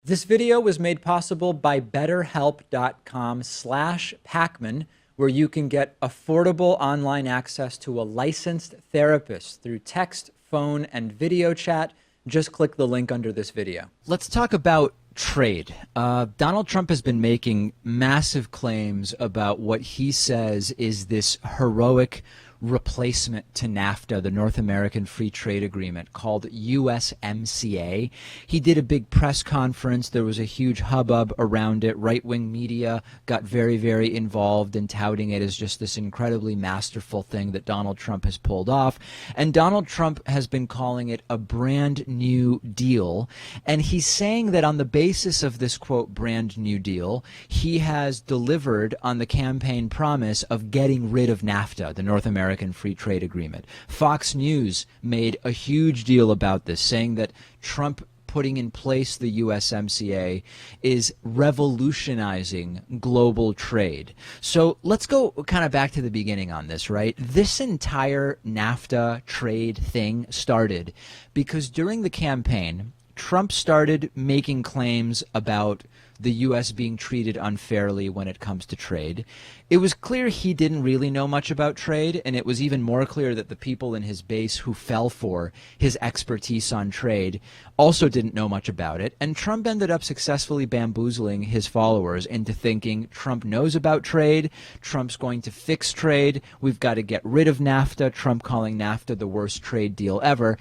This video was made possible by betterhelp.com/Pakman, where you can get affordable online access to a licensed therapist through text, phone, and video chat. Just click the link under this video. Let's talk about trade. Donald Trump has been making massive claims about what he says is this heroic replacement to NAFTA, the North American Free Trade Agreement, called USMCA. He did a big press conference. There was a huge hubbub around it. Right-wing media got very, very involved in touting it as just this incredibly masterful thing that Donald Trump has pulled off. And Donald Trump has been calling it a brand new deal. And he's saying that on the basis of this, quote, brand new deal, he has delivered on the campaign promise of getting rid of NAFTA, the North American Free Trade Agreement. Fox News made a huge deal about this, saying that Trump putting in place the USMCA is revolutionizing global trade. So let's go kind of back to the beginning on this, right? This entire NAFTA trade thing started because during the campaign, Trump started making claims about the U.S. being treated unfairly when it comes to trade. It was clear he didn't really know much about trade, and it was even more clear that the people in his base who fell for his expertise on trade also didn't know much about it. And Trump ended up successfully bamboozling his followers into thinking Trump knows about trade, Trump's going to fix trade, we've got to get rid of NAFTA, Trump calling NAFTA the worst trade deal ever.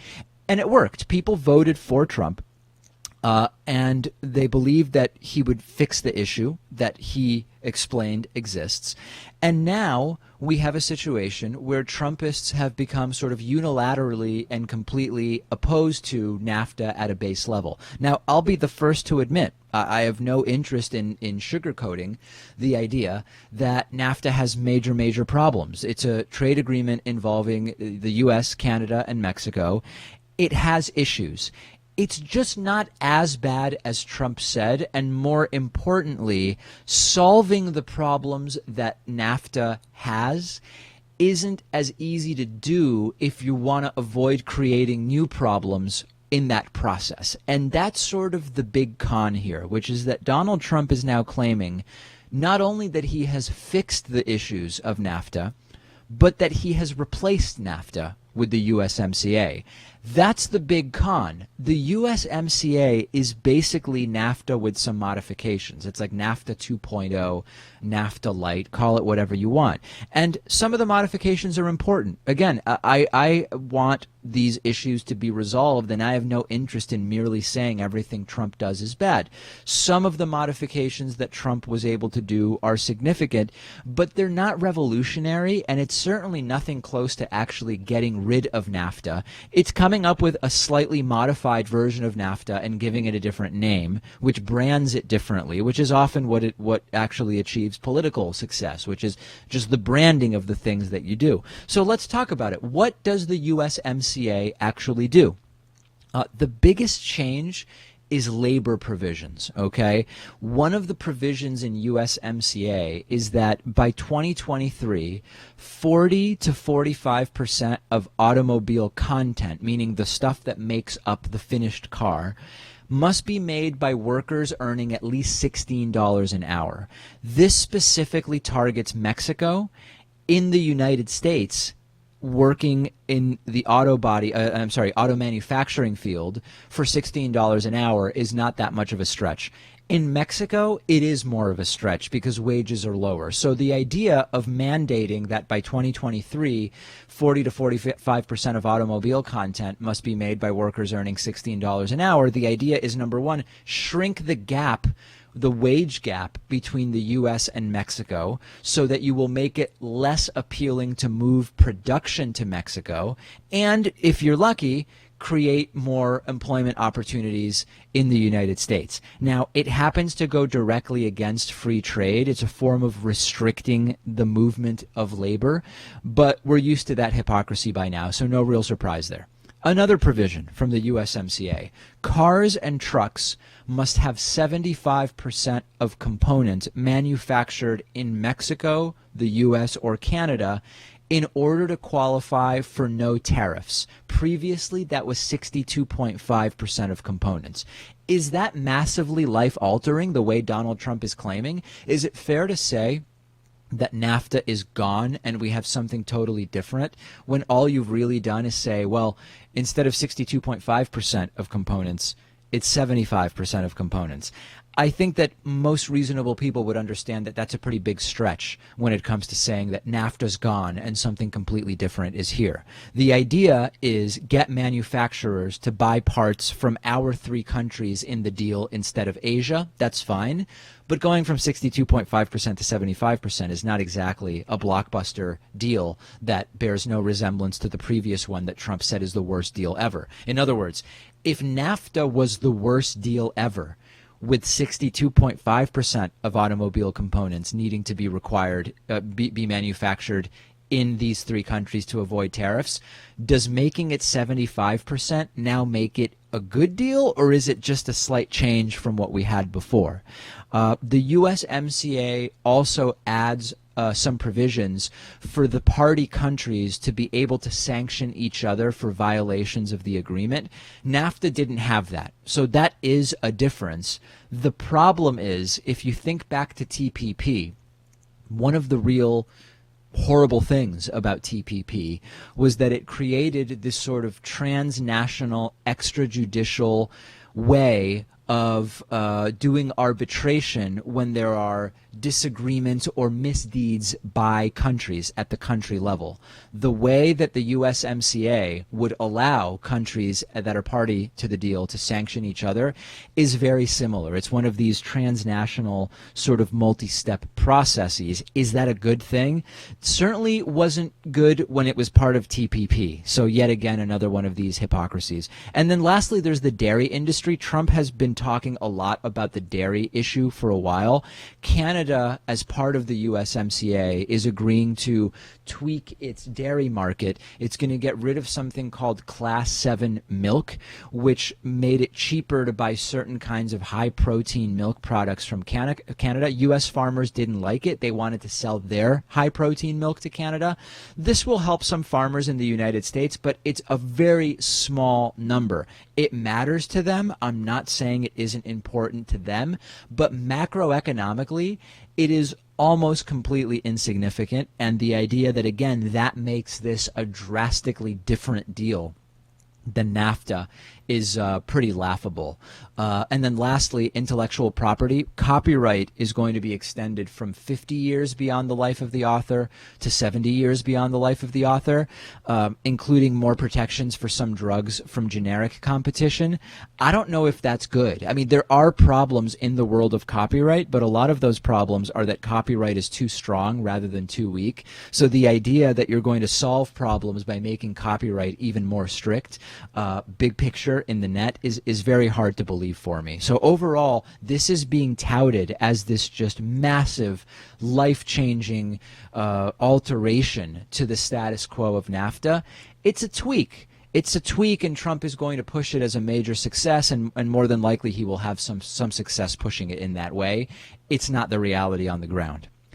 And it worked. People voted for Trump. And they believed that he would fix the issue that he explained exists. And now we have a situation where Trumpists have become sort of unilaterally and completely opposed to NAFTA at a base level. Now, I'll be the first to admit, I have no interest in sugarcoating the idea that NAFTA has major problems. It's a trade agreement involving the U.S., Canada, and Mexico. It has issues. It's just not as bad as Trump said, and more importantly, solving the problems that NAFTA has isn't as easy to do if you want to avoid creating new problems in that process. And that's sort of the big con here, which is that Donald Trump is now claiming not only that he has fixed the issues of NAFTA, but that he has replaced NAFTA with the USMCA. That's the big con. The USMCA is basically NAFTA with some modifications. It's like NAFTA 2.0, NAFTA Light, call it whatever you want. And some of the modifications are important. Again, I want these issues to be resolved, and I have no interest in merely saying everything Trump does is bad. Some of the modifications that Trump was able to do are significant, but they're not revolutionary, and it's certainly nothing close to actually getting rid of NAFTA. It's coming up with a slightly modified version of NAFTA and giving it a different name, which brands it differently, which is often what actually achieves political success, which is just the branding of the things that you do. So let's talk about it. What does the USMCA actually do? The biggest change is labor provisions, okay? One of the provisions in USMCA is that by 2023, 40 to 45% of automobile content, meaning the stuff that makes up the finished car, must be made by workers earning at least $16 an hour. This specifically targets Mexico. In the United States, working in the auto manufacturing field for $16 an hour is not that much of a stretch. In Mexico, it is more of a stretch because wages are lower. So the idea of mandating that by 2023, 40 to 45% of automobile content must be made by workers earning $16 an hour, the idea is, number one, shrink the gap, the wage gap between the U.S. and Mexico, so that you will make it less appealing to move production to Mexico, and if you're lucky, create more employment opportunities in the United States. Now, it happens to go directly against free trade. It's a form of restricting the movement of labor, but we're used to that hypocrisy by now, so no real surprise there. Another provision from the USMCA, cars and trucks must have 75% of components manufactured in Mexico, the US, or Canada in order to qualify for no tariffs. Previously, that was 62.5% of components. Is that massively life-altering the way Donald Trump is claiming? Is it fair to say that NAFTA is gone and we have something totally different when all you've really done is say, well, instead of 62.5% of components, it's 75% of components? I think that most reasonable people would understand that that's a pretty big stretch when it comes to saying that NAFTA's gone and something completely different is here. The idea is get manufacturers to buy parts from our 3 countries in the deal instead of Asia. That's fine. But going from 62.5% to 75% is not exactly a blockbuster deal that bears no resemblance to the previous one that Trump said is the worst deal ever. In other words, if NAFTA was the worst deal ever, with 62.5% of automobile components needing to be required, be manufactured in these 3 countries to avoid tariffs, does making it 75% now make it a good deal, or is it just a slight change from what we had before? The USMCA also adds some provisions for the party countries to be able to sanction each other for violations of the agreement. NAFTA didn't have that, so that is a difference. The problem is, if you think back to TPP, one of the real horrible things about TPP was that it created this sort of transnational extrajudicial way of doing arbitration when there are disagreements or misdeeds by countries at the country level. The way that the USMCA would allow countries that are party to the deal to sanction each other is very similar. It's one of these transnational sort of multi-step processes. Is that a good thing? It certainly wasn't good when it was part of TPP. So yet again, another one of these hypocrisies. And then lastly, there's the dairy industry. Trump has been talking a lot about the dairy issue for a while. Canada, as part of the USMCA, is agreeing to tweak its dairy market. It's going to get rid of something called Class 7 milk, which made it cheaper to buy certain kinds of high-protein milk products from Canada. U.S. farmers didn't like it. They wanted to sell their high-protein milk to Canada. This will help some farmers in the United States, but it's a very small number. It matters to them. I'm not saying it isn't important to them, but macroeconomically, it is almost completely insignificant. And the idea that, again, that makes this a drastically different deal than NAFTA is pretty laughable. And then lastly, intellectual property. Copyright is going to be extended from 50 years beyond the life of the author to 70 years beyond the life of the author, including more protections for some drugs from generic competition. I don't know if that's good. I mean, there are problems in the world of copyright, but a lot of those problems are that copyright is too strong rather than too weak. So the idea that you're going to solve problems by making copyright even more strict, big picture in the net, is very hard to believe for me. So overall, this is being touted as this just massive, life-changing alteration to the status quo of NAFTA. It's a tweak. It's a tweak, and Trump is going to push it as a major success, and more than likely he will have some success pushing it in that way. It's not the reality on the ground.